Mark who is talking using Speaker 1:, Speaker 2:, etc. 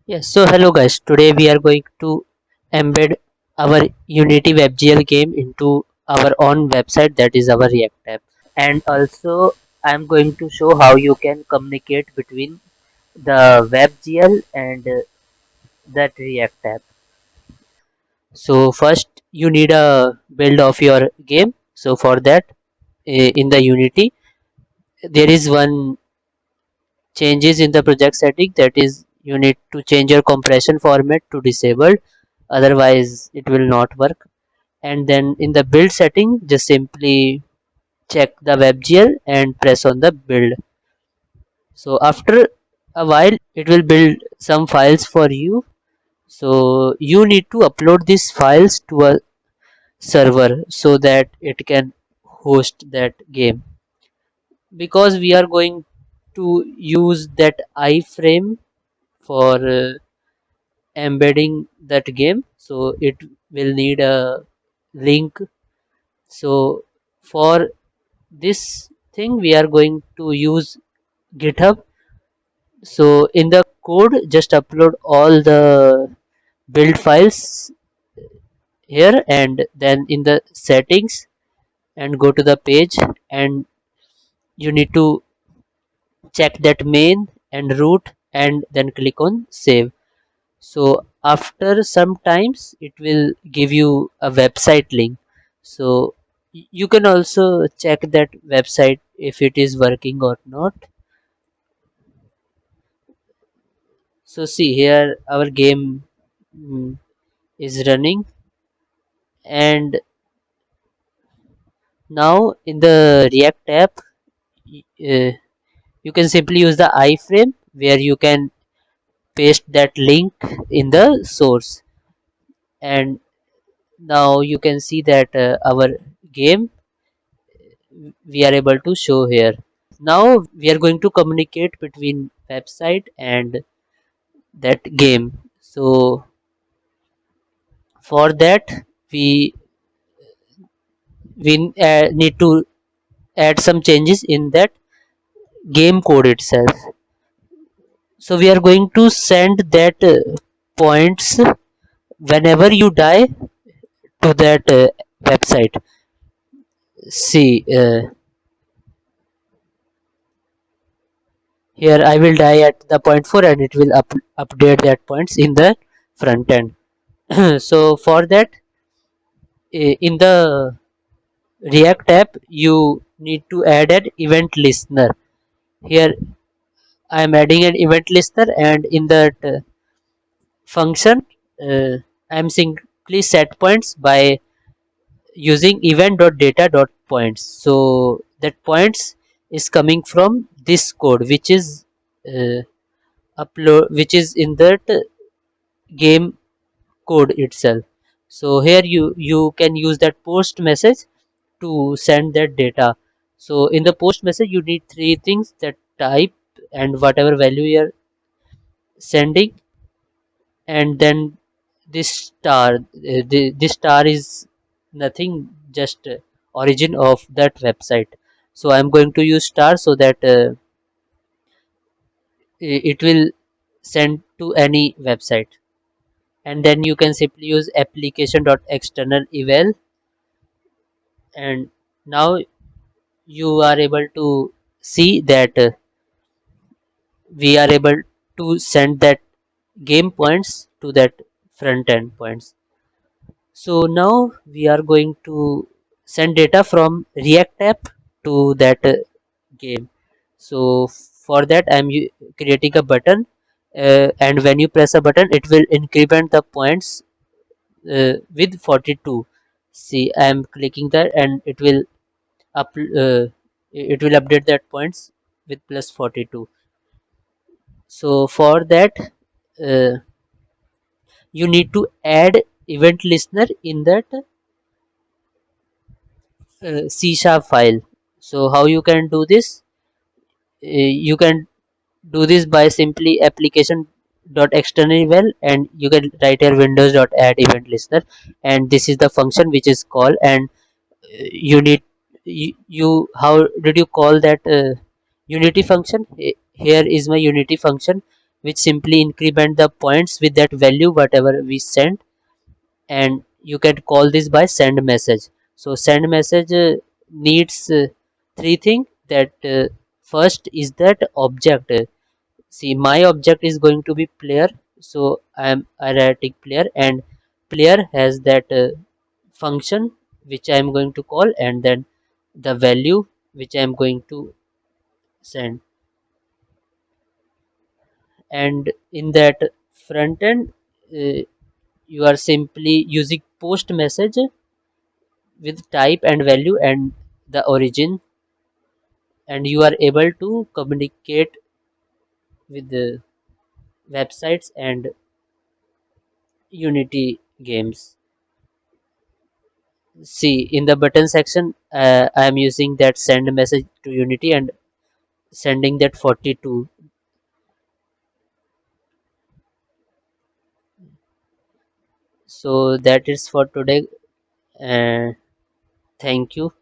Speaker 1: Yes, so hello guys. Today we are going to embed our Unity WebGl game into our own website, that is our React app. And also I'm going to show how you can communicate between the WebGL and that React app. So first you need a build of your game. So for that in the Unity there is one changes in the project setting, that is you need to change your compression format to disabled, otherwise it will not work. And then in the build setting just simply check the WebGL and press on the build. So after a while it will build some files for you. So you need to upload these files to a server so that it can host that game, because we are going to use that iframe for embedding that game, so it will need a link. So for this thing we are going to use GitHub. So in the code just upload all the build files here, and then in the settings and go to the page, and you need to check that main and root and then click on save. So after some times it will give you a website link. So you can also check that website if it is working or not. So see here our game is running, and now in the React app uh, you can simply use the iframe where you can paste that link in the source, and now you can see that our game we are able to show here. Now we are going to communicate between website and that game. So for that we we need to add some changes in that game code itself. So we are going to send that points whenever you die to that website. See here I will die at the point 4 and it will update that points in the front end. So for that in the React app you need to add an event listener. Here I am adding an event listener, and in that function I am simply set points by using event.data.points. So that points is coming from this code which is uh, which is in that game code itself. So here you can use that post message to send that data. So in the post message you need three things: that type and whatever value you're sending, and then this star. This star is nothing, just origin of that website. So I'm going to use star so that it will send to any website. And then you can simply use application.external eval, and now you are able to see that we are able to send that game points to that front end points. So now we are going to send data from React app to that game. So for that creating a button, and when you press a button it will increment the points with 42. See I am clicking that and it will update that points with plus 42. So for that uh, you need to add event listener in that C# file. So how you can do this? You can do this by simply application.external and you can write here windows.add event listener, and this is the function which is called. And you need you how did you call that Unity function? Here is my Unity function which simply increment the points with that value whatever we send. And you can call this by send message. So send message needs three things. That first is that object. See, my object is going to be player, so I am erratic player, and player has that function which I am going to call, and then the value which I am going to send. And in that front end, you are simply using post message with type and value and the origin, and you are able to communicate with the websites and Unity games. See, in the button section, I am using that send message to Unity and sending that 42. So that is for today. uh, Thank you.